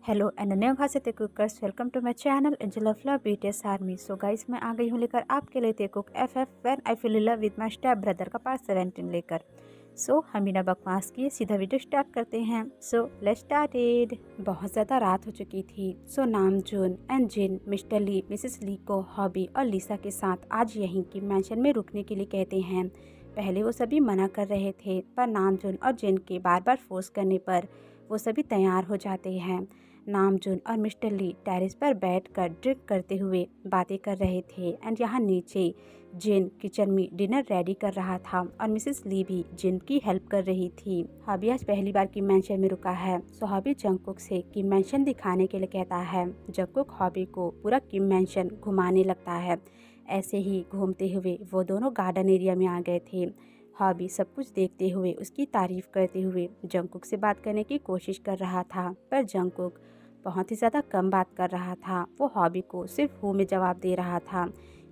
Hello Ananya घासे कुकर्स welcome to my channel angel of love BTS army. So guys मैं आ गई हूँ लेकर आपके लिए Taekook FF when I fell in love with my step brother का पार्ट 17 लेकर। सो हम बिना बकवास किए सीधा वीडियो स्टार्ट करते हैं। So let's started. बहुत ज़्यादा रात हो चुकी थी। So Namjoon and Jin Mr Lee Mrs Lee को हॉबी और लिसा के साथ आज यहीं की मैंशन में रुकने के लिए कहते हैं। पहले वो सभी मना कर रहे थे पर नामजून और जिन के बार बार फोर्स करने पर वो सभी तैयार हो जाते हैं। नामजून और मिस्टर ली टेरेस पर बैठकर ड्रिंक करते हुए बातें कर रहे थे एंड यहाँ नीचे जिन किचन में डिनर रेडी कर रहा था और मिसेस ली भी जिन की हेल्प कर रही थी। हॉबी आज पहली बार की मैंशन में रुका है। सो हॉबी जंगकुक से की मैंशन दिखाने के लिए कहता है। जंगकुक हॉबी को पूरा की मैंशन घुमाने लगता है। ऐसे ही घूमते हुए वो दोनों गार्डन एरिया में आ गए थे। हॉबी सब कुछ देखते हुए उसकी तारीफ करते हुए जंगकुक से बात करने की कोशिश कर रहा था पर जंगकुक बहुत ही ज़्यादा कम बात कर रहा था। वो हॉबी को सिर्फ हु में जवाब दे रहा था।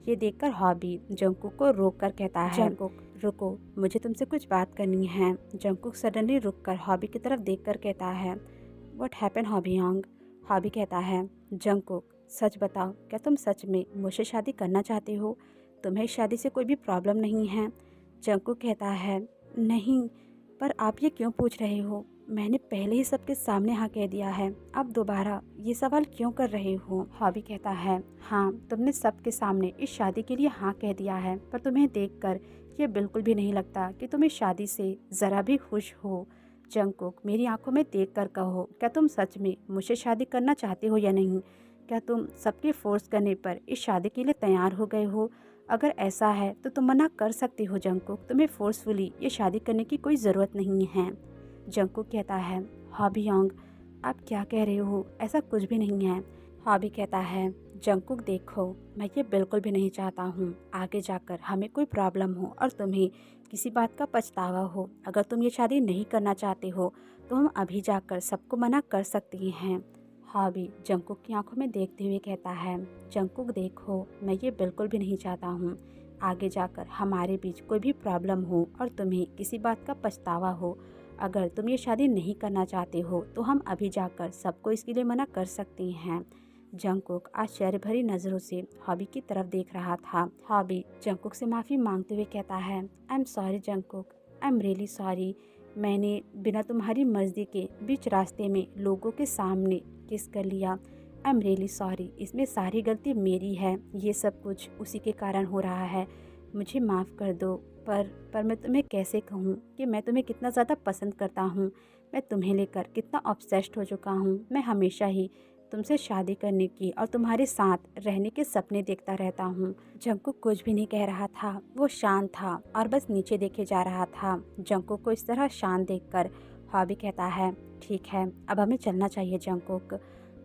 ये देखकर हॉबी जंगकुक को रोक कर कहता है, जंगकुक रुको, मुझे तुमसे कुछ बात करनी है। जंगकुक सडनली रुककर हॉबी की तरफ देखकर कहता है, what happen hobby Yong. Hobby कहता है, जंगकुक सच बताओ, क्या तुम सच में मुझसे शादी करना चाहते हो? तुम्हें शादी से कोई भी प्रॉब्लम नहीं है? जंगकुक कहता है, नहीं, पर आप ये क्यों पूछ रहे हो? मैंने पहले ही सबके सामने हाँ कह दिया है, अब दोबारा ये सवाल क्यों कर रहे हो? हॉबी कहता है, हाँ तुमने सबके सामने इस शादी के लिए हाँ कह दिया है, पर तुम्हें देखकर ये बिल्कुल भी नहीं लगता कि तुम इस शादी से ज़रा भी खुश हो। जंगकुक मेरी आंखों में देखकर कहो, क्या तुम सच में मुझसे शादी करना चाहते हो या नहीं? क्या तुम सबके फोर्स करने पर इस शादी के लिए तैयार हो गए हो? अगर ऐसा है तो तुम मना कर सकते हो जंगकुक, तुम्हें फोर्सफुली ये शादी करने की कोई ज़रूरत नहीं है। जंगकुक कहता है, हॉबी योंग आप क्या कह रहे हो? ऐसा कुछ भी नहीं है। हॉबी कहता है, जंगकुक देखो, मैं ये बिल्कुल भी नहीं चाहता हूँ आगे जाकर हमें कोई प्रॉब्लम हो और तुम्हें किसी बात का पछतावा हो। अगर तुम ये शादी नहीं करना चाहते हो तो हम अभी जाकर सबको मना कर सकते हैं। हॉबी जंगकुक की आंखों में देखते हुए कहता है, जंगकुक देखो, मैं ये बिल्कुल भी नहीं चाहता हूँ आगे जाकर हमारे बीच कोई भी प्रॉब्लम हो और तुम्हें किसी बात का पछतावा हो। अगर तुम ये शादी नहीं करना चाहते हो तो हम अभी जाकर सबको इसके लिए मना कर सकते हैं। जंगकुक आश्चर्य भरी नज़रों से हॉबी की तरफ देख रहा था। हॉबी जंगकुक से माफ़ी मांगते हुए कहता है, I am sorry Jungkook, I am really sorry. मैंने बिना तुम्हारी मर्जी के बीच रास्ते में लोगों के सामने किस कर लिया। आई एम रियली सॉरी, इसमें सारी गलती मेरी है। ये सब कुछ उसी के कारण हो रहा है, मुझे माफ़ कर दो। पर मैं तुम्हें कैसे कहूँ कि मैं तुम्हें कितना ज़्यादा पसंद करता हूँ। मैं तुम्हें लेकर कितना ऑब्सेस्ड हो चुका हूँ। मैं हमेशा ही तुमसे शादी करने की और तुम्हारे साथ रहने के सपने देखता रहता हूँ। जंगकुक कुछ भी नहीं कह रहा था, वो शांत था और बस नीचे देखे जा रहा था। जंगकुक को इस तरह शांत देखकर हॉबी कहता है, ठीक है अब हमें चलना चाहिए जंगकुक,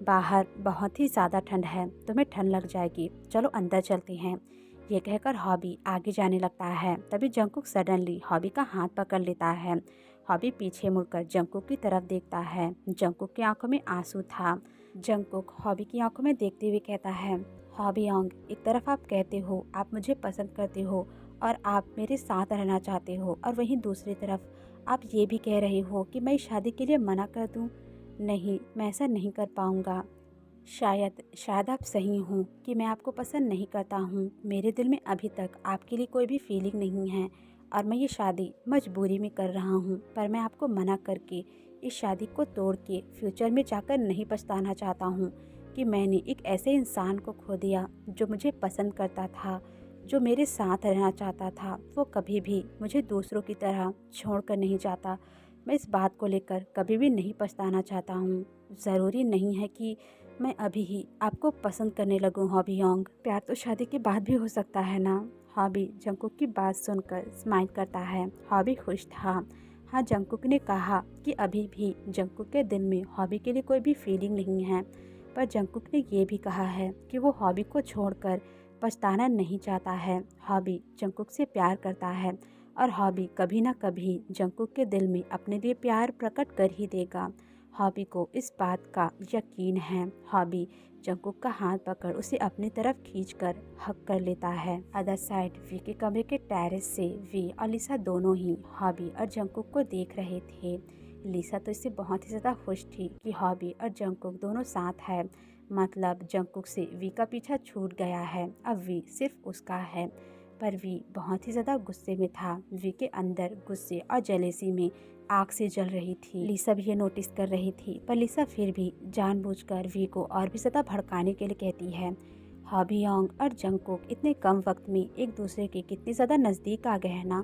बाहर बहुत ही ज़्यादा ठंड है, तुम्हें ठंड लग जाएगी, चलो अंदर चलते हैं। ये कहकर हॉबी आगे जाने लगता है। तभी जंगकुक सडनली हॉबी का हाथ पकड़ लेता है। हॉबी पीछे मुड़कर जंगकुक की तरफ देखता है। जंगकुक की आंखों में आंसू था। जंगकुक हॉबी की आंखों में देखते हुए कहता है, हॉबी योंग, एक तरफ आप कहते हो आप मुझे पसंद करते हो और आप मेरे साथ रहना चाहते हो और वहीं दूसरी तरफ आप ये भी कह रहे हो कि मैं इस शादी के लिए मना कर दूं। नहीं, मैं ऐसा नहीं कर पाऊंगा। शायद आप सही हों कि मैं आपको पसंद नहीं करता हूँ। मेरे दिल में अभी तक आपके लिए कोई भी फीलिंग नहीं है और मैं ये शादी मजबूरी में कर रहा हूँ, पर मैं आपको मना करके इस शादी को तोड़ के फ्यूचर में जाकर नहीं पछताना चाहता हूँ कि मैंने एक ऐसे इंसान को खो दिया जो मुझे पसंद करता था, जो मेरे साथ रहना चाहता था। वो कभी भी मुझे दूसरों की तरह छोड़ कर नहीं जाता। मैं इस बात को लेकर कभी भी नहीं पछताना चाहता हूँ। ज़रूरी नहीं है कि मैं अभी ही आपको पसंद करने लगूं हॉबी योंग। प्यार तो शादी के बाद भी हो सकता है ना? हॉबी जंगकुक की बात सुनकर स्माइल करता है। हॉबी खुश था। हाँ, जंगकुक ने कहा कि अभी भी जंगकुक के दिल में हॉबी के लिए कोई भी फीलिंग नहीं है, पर जंगकुक ने ये भी कहा है कि वो हॉबी को छोड़कर पछताना नहीं चाहता है। हॉबी जंगकुक से प्यार करता है और हॉबी कभी ना कभी जंगकुक के दिल में अपने लिए प्यार प्रकट कर ही देगा। हॉबी को इस बात का यकीन है। हॉबी जंगकुक का हाथ पकड़ उसे अपनी तरफ खींचकर हक कर लेता है। अदर साइड वी के कमरे के टेरेस से वी और लिसा दोनों ही हॉबी और जंगकुक को देख रहे थे। लिसा तो इससे बहुत ही ज़्यादा खुश थी कि हॉबी और जंगकुक दोनों साथ है। मतलब जंगकुक से वी का पीछा छूट गया है, अब वी सिर्फ उसका है। पर वी बहुत ही ज़्यादा गुस्से में था। वी के अंदर गुस्से और जेलेसी में आग से जल रही थी। लिसा भी ये नोटिस कर रही थी, पर लिसा फिर भी जानबूझकर वी को और भी ज़्यादा भड़काने के लिए कहती है, हॉबीयोंग और जंगकुक इतने कम वक्त में एक दूसरे के कितने ज़्यादा नज़दीक आ गए हैं ना।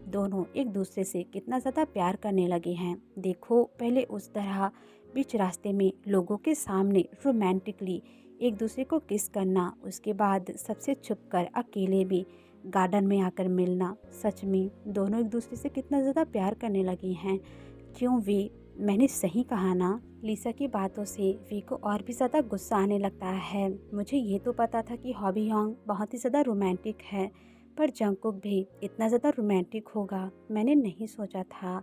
दोनों एक दूसरे से कितना ज़्यादा प्यार करने लगे हैं। देखो, पहले उस तरह बीच रास्ते में लोगों के सामने रोमांटिकली एक दूसरे को किस करना, उसके बाद सबसे छुपकर अकेले भी गार्डन में आकर मिलना। सच में दोनों एक दूसरे से कितना ज़्यादा प्यार करने लगे हैं। क्यों वी, मैंने सही कहा ना। लिसा की बातों से वी को और भी ज़्यादा गुस्सा आने लगता है। मुझे ये तो पता था कि हॉबीयोंग बहुत ही ज़्यादा रोमांटिक है, पर जंगकुक भी इतना ज़्यादा रोमांटिक होगा मैंने नहीं सोचा था।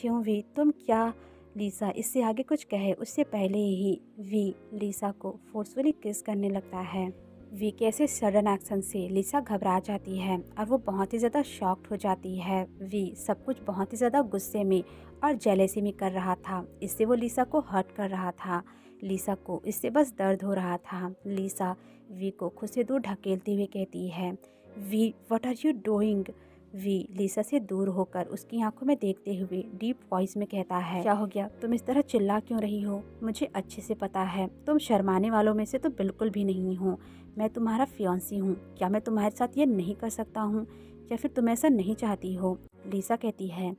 क्यों वी, तुम क्या। लिसा इससे आगे कुछ कहे उससे पहले ही वी लिसा को फोर्सफुली किस करने लगता है। वी के ऐसे सडन एक्शन से लिसा घबरा जाती है और वो बहुत ही ज़्यादा शॉक्ड हो जाती है। वी सब कुछ बहुत ही ज़्यादा गुस्से में और जेलेसी में कर रहा था। इससे वो लिसा को हर्ट कर रहा था। लिसा को इससे बस दर्द हो रहा था। लिसा वी को खुद से दूर ढकेलते हुए कहती है, V what are you doing. V Lisa से दूर होकर उसकी आंखों में देखते हुए डीप वॉइस में कहता है, क्या हो गया, तुम इस तरह चिल्ला क्यों रही हो। मुझे अच्छे से पता है तुम शर्माने वालों में से तो बिल्कुल भी नहीं हो। मैं तुम्हारा फियांसी हूँ। क्या मैं तुम्हारे साथ ये नहीं कर सकता हूँ, या फिर तुम ऐसा नहीं चाहती हो। लिसा कहती है,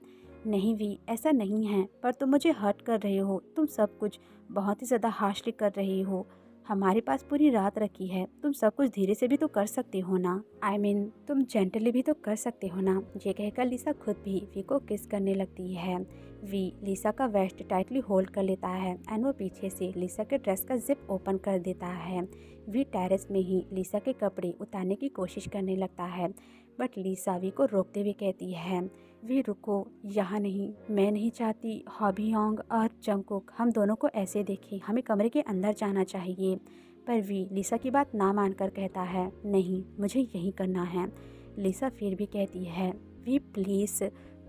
नहीं वी, ऐसा नहीं है, पर तुम मुझे हर्ट कर रहे हो। तुम सब कुछ बहुत ही ज़्यादा हार्शली कर रही हो। हमारे पास पूरी रात रखी है, तुम सब कुछ धीरे से भी तो कर सकते हो ना। I mean, तुम जेंटली भी तो कर सकते हो ना। ये कहकर लिसा खुद भी वी को किस करने लगती है। वी लिसा का वेस्ट टाइटली होल्ड कर लेता है एंड वो पीछे से लिसा के ड्रेस का जिप ओपन कर देता है। वी टेरेस में ही लिसा के कपड़े उतारने की कोशिश करने लगता है, बट लिसा वी को रोकते हुए कहती है, वी रुको, यहाँ नहीं। मैं नहीं चाहती हॉबीयोंग और जंगकुक हम दोनों को ऐसे देखें। हमें कमरे के अंदर जाना चाहिए। पर वी लिसा की बात ना मानकर कहता है, नहीं, मुझे यही करना है। लिसा फिर भी कहती है, वी प्लीज़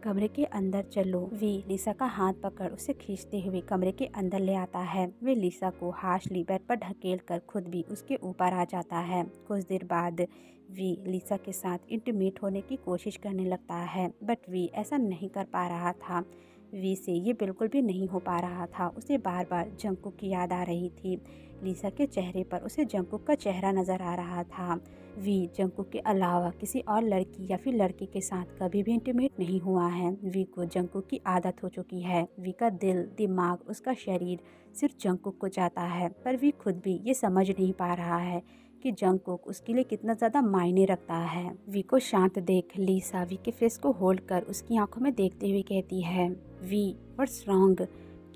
कमरे के अंदर चलो। वी लिसा का हाथ पकड़ उसे खींचते हुए कमरे के अंदर ले आता है। वे लिसा को हार्शली बेड पर ढकेल कर खुद भी उसके ऊपर आ जाता है। कुछ देर बाद वी लिसा के साथ इंटीमेट होने की कोशिश करने लगता है, बट वी ऐसा नहीं कर पा रहा था। वी से ये बिल्कुल भी नहीं हो पा रहा था। उसे बार बार जंगकुक की याद आ रही थी। लिसा के चेहरे पर उसे जंगकुक का चेहरा नज़र आ रहा था। वी जंगकुक के अलावा किसी और लड़की या फिर लड़के के साथ कभी भी इंटीमेट नहीं हुआ है। वी को जंगकुक की आदत हो चुकी है। वी का दिल, दिमाग, उसका शरीर सिर्फ जंगकुक को जाता है, पर वी खुद भी ये समझ नहीं पा रहा है कि जंगकुक उसके लिए कितना ज़्यादा मायने रखता है। वी को शांत देख लिसा वी के फेस को होल्ड कर उसकी आंखों में देखते हुए कहती है, वी व्हाट्स रॉन्ग,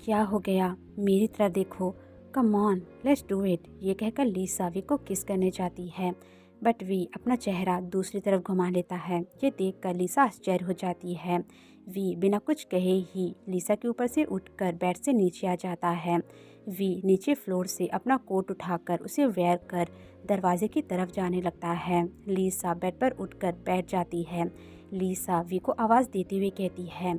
क्या हो गया, मेरी तरफ देखो, come on let's do it. ये कहकर लिसा वी को किस करने जाती है, बट वी अपना चेहरा दूसरी तरफ घुमा लेता है। ये देखकर लिसा आश्चर्य हो जाती है। वी बिना कुछ कहे ही लिसा के ऊपर से उठकर बेड से नीचे आ जाता है। वी नीचे फ्लोर से अपना कोट उठाकर उसे वेयर कर दरवाजे की तरफ जाने लगता है। लिसा बेड पर उठकर बैठ जाती है। लिसा वी को आवाज़ देते हुए कहती है,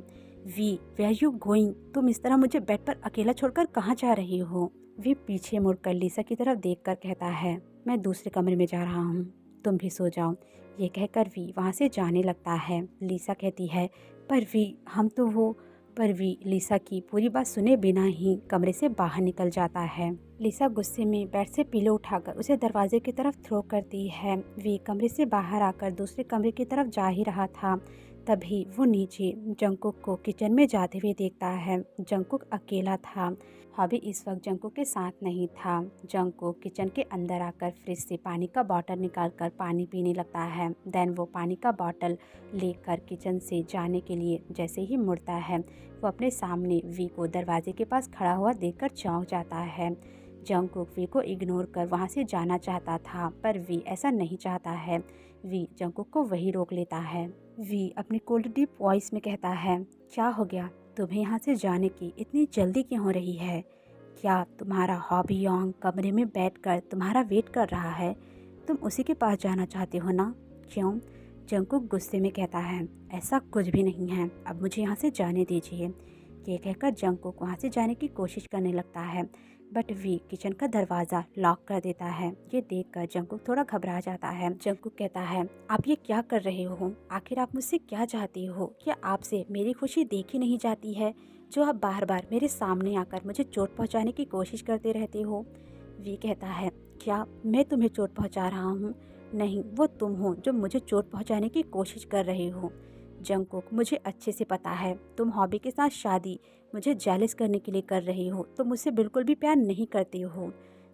वी वेयर यू गोइंग, तुम इस तरह मुझे बेड पर अकेला छोड़कर कहाँ जा रही हो। वी पीछे मुड़कर लिसा की तरफ देखकर कहता है, मैं दूसरे कमरे में जा रहा हूँ, तुम भी सो जाओ। ये कहकर वी वहाँ से जाने लगता है। लिसा कहती है, पर वी हम तो वो। पर वी लिसा की पूरी बात सुने बिना ही कमरे से बाहर निकल जाता है। लिसा गुस्से में बेड से पिलो उठाकर उसे दरवाजे की तरफ थ्रो करती है। वी कमरे से बाहर आकर दूसरे कमरे की तरफ जा ही रहा था, तभी वो नीचे जंगकुक को किचन में जाते हुए देखता है। जंगकुक अकेला था। हॉबी इस वक्त जंगकुक के साथ नहीं था। जंगकुक किचन के अंदर आकर फ्रिज से पानी का बॉटल निकालकर पानी पीने लगता है। देन वो पानी का बॉटल लेकर किचन से जाने के लिए जैसे ही मुड़ता है, वो अपने सामने वी को दरवाजे के पास खड़ा हुआ देखकर चौंक जाता है। जंगकुक वी को इग्नोर कर वहाँ से जाना चाहता था, पर वी ऐसा नहीं चाहता है। वी जंगकुक को वहीं रोक लेता है। वी अपनी कोल्ड डीप वॉइस में कहता है, क्या हो गया, तुम्हें यहाँ से जाने की इतनी जल्दी क्यों हो रही है। क्या तुम्हारा हॉबीयोंग कमरे में बैठकर तुम्हारा वेट कर रहा है, तुम उसी के पास जाना चाहते हो ना। क्यों। जंगकुक गुस्से में कहता है, ऐसा कुछ भी नहीं है, अब मुझे यहाँ से जाने दीजिए। ये कहकर जंगकुक वहाँ से जाने की कोशिश करने लगता है, बट वी किचन का दरवाज़ा लॉक कर देता है। ये देखकर जंगकुक थोड़ा घबरा जाता है। जंगकुक कहता है, आप ये क्या कर रहे हो? आखिर आप मुझसे क्या चाहते हो? क्या आपसे मेरी खुशी देखी नहीं जाती है, जो आप बार बार मेरे सामने आकर मुझे चोट पहुंचाने की कोशिश करते रहते हो? वी कहता है, क्या मैं तुम्हें चोट पहुंचा रहा हूँ? नहीं, वो तुम हो जो मुझे चोट पहुंचाने की कोशिश कर रहे हो। जंगकुक, मुझे अच्छे से पता है तुम हॉबी के साथ शादी मुझे जेलस करने के लिए कर रहे हो, तुम मुझसे बिल्कुल भी प्यार नहीं करते हो।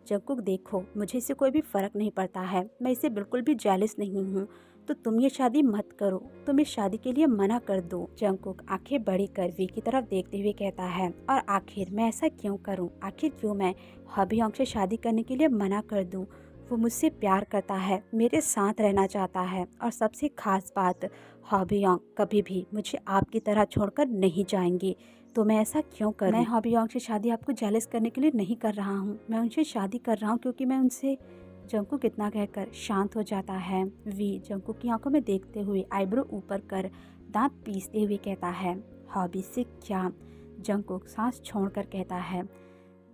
जंगकुक, देखो मुझे इससे कोई भी फ़र्क नहीं पड़ता है, मैं इसे बिल्कुल भी जेलस नहीं हूँ, तो तुम ये शादी मत करो, तुम इस शादी के लिए मना कर दो। जंगकुक आंखें बड़ी कर वी की तरफ देखते हुए कहता है, और आखिर मैं ऐसा क्यों करूँ? आखिर क्यों मैं हॉबी योंग से शादी करने के लिए मना कर दूँ? वो मुझसे प्यार करता है, मेरे साथ रहना चाहता है, और सबसे खास बात, हॉबी योंग कभी भी मुझे आपकी तरह छोड़कर नहीं जाएंगे, तो मैं ऐसा क्यों करूं? मैं हॉबी योंग से शादी आपको जेलस करने के लिए नहीं कर रहा हूं, मैं उनसे शादी कर रहा हूं क्योंकि मैं उनसे। जंगकुक कितना कहकर शांत हो जाता है। वी जंगकुक की आंखों में देखते हुए आईब्रो ऊपर कर दांत पीसते हुए कहता है, हॉबी से क्या? जंगकुक सांस छोड़कर कहता है,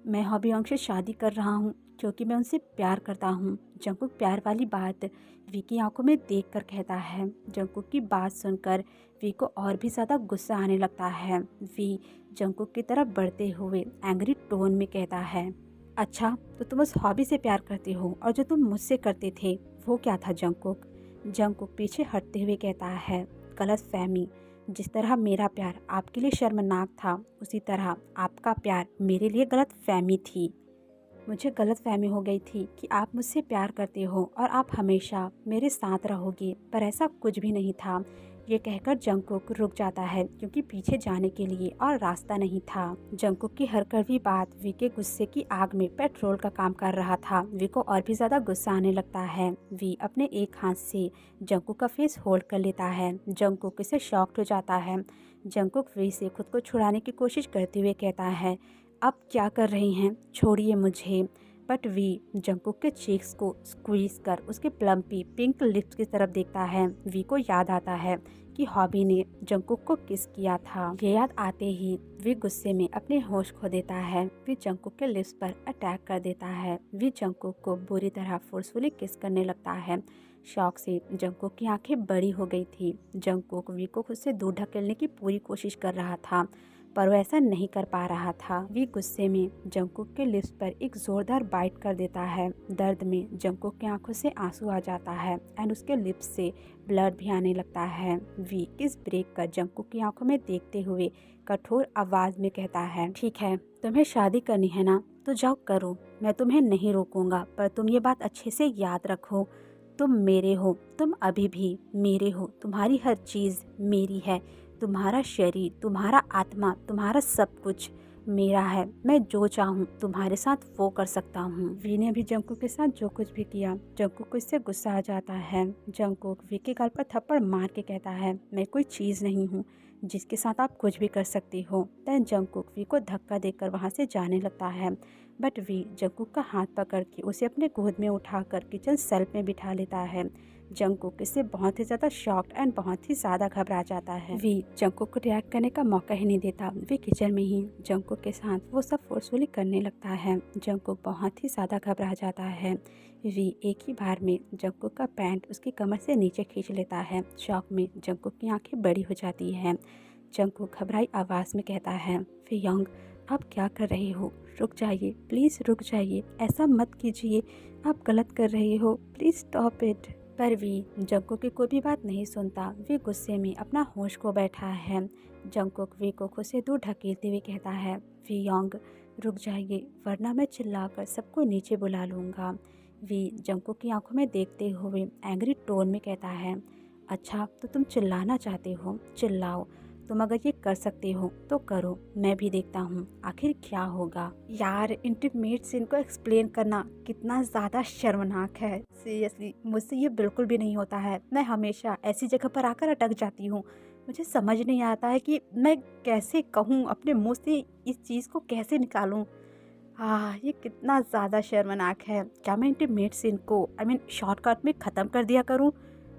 मैं हॉबी योंग से शादी कर रहा हूँ क्योंकि मैं उनसे प्यार करता हूँ। जंगकुक प्यार वाली बात वी की आंखों में देखकर कहता है। जंगकुक की बात सुनकर वी को और भी ज़्यादा गुस्सा आने लगता है। वी जंगकुक की तरफ बढ़ते हुए एंग्री टोन में कहता है, अच्छा तो तुम उस हॉबी से प्यार करते हो, और जो तुम मुझसे करते थे वो क्या था? जंगकुक पीछे हटते हुए कहता है, गलतफहमी। जिस तरह मेरा प्यार आपके लिए शर्मनाक था, उसी तरह आपका प्यार मेरे लिए गलतफहमी थी। मुझे गलतफहमी हो गई थी कि आप मुझसे प्यार करते हो और आप हमेशा मेरे साथ रहोगे, पर ऐसा कुछ भी नहीं था। ये कहकर जंगकुक रुक जाता है क्योंकि पीछे जाने के लिए और रास्ता नहीं था। जंगकुक की हर कड़वी बात वी के गुस्से की आग में पेट्रोल का काम कर रहा था। वी को और भी ज्यादा गुस्सा आने लगता है। वी अपने एक हाथ से जंगकुक का फेस होल्ड कर लेता है। जंगकुक इसे शॉक्ड हो जाता है। जंगकुक वी से खुद को छुड़ाने की कोशिश करते हुए कहता है, आप क्या कर रही हैं? छोड़िए मुझे। बट वी जंगकुक के चीक्स को स्क्वीज कर उसके प्लम्पी पिंक लिप्स की तरफ देखता है। वी को याद आता है कि हॉबी ने जंगकुक को किस किया था। ये याद आते ही वी गुस्से में अपने होश खो देता है। वी जंगकुक के लिप्स पर अटैक कर देता है। वी जंगकुक को बुरी तरह फोर्सफुली किस करने लगता है। शौक से जंगकुक की आंखें बड़ी हो गई थी। जंगकुक वी को खुद से दूर ढकेलने की पूरी कोशिश कर रहा था, पर वो ऐसा नहीं कर पा रहा था। वी गुस्से में जंगकुक के लिप्स पर एक जोरदार बाइट कर देता है। दर्द में जंगकुक की आंखों से आंसू आ जाता है एंड उसके लिप्स से ब्लड भी आने लगता है। वी इस ब्रेक कर जंगकुक की आंखों में देखते हुए कठोर आवाज में कहता है, ठीक है, तुम्हें शादी करनी है ना, तो जाओ करो, मैं तुम्हें नहीं रोकूंगा, पर तुम ये बात अच्छे से याद रखो, तुम मेरे हो, तुम अभी भी मेरे हो, तुम्हारी हर चीज मेरी है, तुम्हारा शरीर, तुम्हारा आत्मा, तुम्हारा सब कुछ मेरा है। मैं जो चाहूँ तुम्हारे साथ वो कर सकता हूँ। वी ने भी जंगकुक के साथ जो कुछ भी किया, जंगकुक को इससे गुस्सा आ जाता है। जंगकुक वी के गाल पर थप्पड़ मार के कहता है, मैं कोई चीज़ नहीं हूँ जिसके साथ आप कुछ भी कर सकती हो। तब जंगकुक वी को धक्का देकर वहाँ से जाने लगता है, बट वी जंगकुक का हाथ पकड़ के उसे अपने गोद में उठाकर किचन शेल्फ में बिठा लेता है। जंगकुक इससे बहुत ही ज़्यादा शॉक्ड एंड बहुत ही ज़्यादा घबरा जाता है। वी जंगकुक को रिएक्ट करने का मौका ही नहीं देता। वी किचन में ही जंगकुक के साथ वो सब फोर्सफुली करने लगता है। जंगकुक बहुत ही ज़्यादा घबरा जाता है। वी एक ही बार में जंगकुक का पैंट उसकी कमर से नीचे खींच लेता है। शॉक में जंगकुक की आंखें बड़ी हो जाती हैं। जंगकुक घबराई आवाज़ में कहता है, वी योंग, आप क्या कर रहे हो? रुक जाइए, प्लीज़ रुक जाइए, ऐसा मत कीजिए, आप गलत कर रहे हो, प्लीज़ स्टॉप इट। पर वी जंगकुक की कोई भी बात नहीं सुनता। वी गुस्से में अपना होश खो बैठा है। जंगकुक वी को खुद से दूर ढकेलते हुए कहता है, वी योंग, रुक जाइए, वरना मैं चिल्लाकर सबको नीचे बुला लूँगा। वी जंगकुक की आंखों में देखते हुए एंग्री टोन में कहता है, अच्छा तो तुम चिल्लाना चाहते हो, चिल्लाओ, तुम अगर ये कर सकते हो तो करो, मैं भी देखता हूँ आखिर क्या होगा। यार, इंटीमेट सीन को एक्सप्लेन करना कितना ज़्यादा शर्मनाक है। सीरियसली मुझसे ये बिल्कुल भी नहीं होता है। मैं हमेशा ऐसी जगह पर आकर अटक जाती हूँ। मुझे समझ नहीं आता है कि मैं कैसे कहूँ, अपने मुँह से इस चीज़ को कैसे निकालूँ। ये कितना ज़्यादा शर्मनाक है। क्या मैं इंटीमेट सीन को शॉर्टकट में ख़त्म कर दिया करूँ?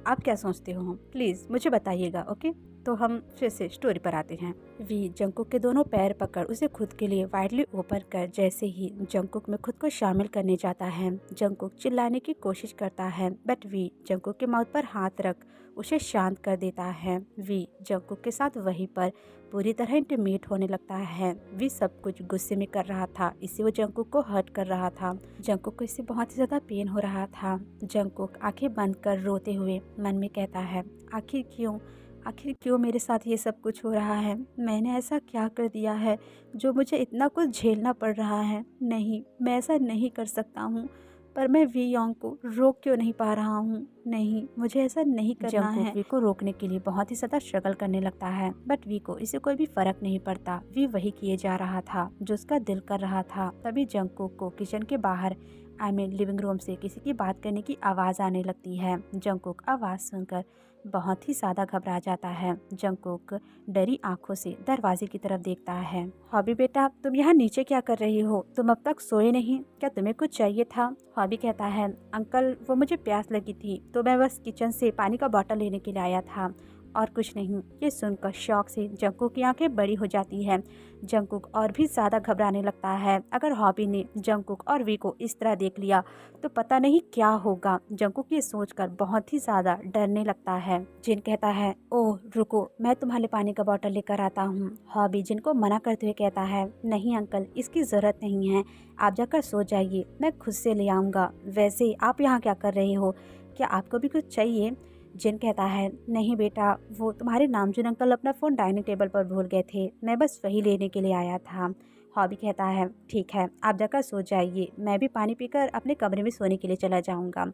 आप क्या सोचते हो? प्लीज़ मुझे बताइएगा, ओके। तो हम फिर से स्टोरी पर आते हैं। वी जंकुक के दोनों पैर पकड़ उसे खुद के लिए वाइडली ओपन कर जैसे ही जंकुक में खुद को शामिल करने जाता है, जंकुक चिल्लाने की कोशिश करता है, बट वी जंकुक के माउथ पर हाथ रख उसे शांत कर देता है। वी जंकुक के साथ वहीं पर पूरी तरह इंटीमेट होने लगता है। वी सब कुछ गुस्से में कर रहा था, इससे वो जंकुक को हर्ट कर रहा था। जंकुक को इससे बहुत ही ज्यादा पेन हो रहा था। जंकुक आंखें बंद कर रोते हुए मन में कहता है, आखिर क्यों मेरे साथ ये सब कुछ हो रहा है? मैंने ऐसा क्या कर दिया है जो मुझे इतना कुछ झेलना पड़ रहा है? नहीं, मैं ऐसा नहीं कर सकता हूँ, पर मैं वी योंग को रोक क्यों नहीं पा रहा हूँ? नहीं, मुझे ऐसा नहीं करना है। वी को रोकने के लिए बहुत ही ज्यादा स्ट्रगल करने लगता है, बट वी को इससे कोई भी फर्क नहीं पड़ता। वी वही किए जा रहा था जो उसका दिल कर रहा था। तभी जंकुक को किचन के बाहर लिविंग रूम से किसी की बात करने की आवाज़ आने लगती है। जंकुक आवाज़ सुनकर बहुत ही ज़्यादा घबरा जाता है। जंकुक डरी आंखों से दरवाजे की तरफ देखता है। हॉबी बेटा, तुम यहाँ नीचे क्या कर रही हो? तुम अब तक सोए नहीं? क्या तुम्हें कुछ चाहिए था? हॉबी कहता है, अंकल वो मुझे प्यास लगी थी तो मैं बस किचन से पानी का बॉटल लेने के लिए आया था और कुछ नहीं। ये सुनकर शौक से जंकुक की आंखें बड़ी हो जाती हैं। जंकुक और भी ज़्यादा घबराने लगता है। अगर हॉबी ने जंकुक और वी को इस तरह देख लिया तो पता नहीं क्या होगा। जंकुक ये सोचकर बहुत ही ज़्यादा डरने लगता है। जिन कहता है, ओह रुको, मैं तुम्हारे पानी का बॉटल लेकर आता हूँ। हॉबी जिन को मना करते हुए कहता है, नहीं अंकल, इसकी ज़रूरत नहीं है, आप जाकर सो जाइए, मैं खुद से ले आऊँगा। वैसे आप यहाँ क्या कर रहे हो? क्या आपको भी कुछ चाहिए? जिन कहता है, नहीं बेटा, वो तुम्हारे नामचीन अंकल अपना फ़ोन डाइनिंग टेबल पर भूल गए थे, मैं बस वही लेने के लिए आया था। हॉबी कहता है, ठीक है, आप जाकर सो जाइए, मैं भी पानी पीकर अपने कमरे में सोने के लिए चला जाऊंगा।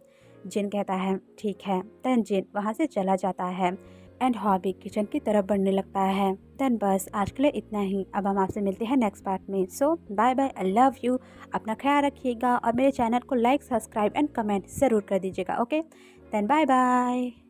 जिन कहता है, ठीक है। देन जिन वहाँ से चला जाता है एंड हॉबी किचन की तरफ बढ़ने लगता है। देन बस आज के लिए इतना ही। अब हम आपसे मिलते हैं नेक्स्ट पार्ट में। So bye bye, I love you. अपना ख्याल रखिएगा और मेरे चैनल को लाइक, सब्सक्राइब एंड कमेंट ज़रूर कर दीजिएगा। Okay, then bye bye.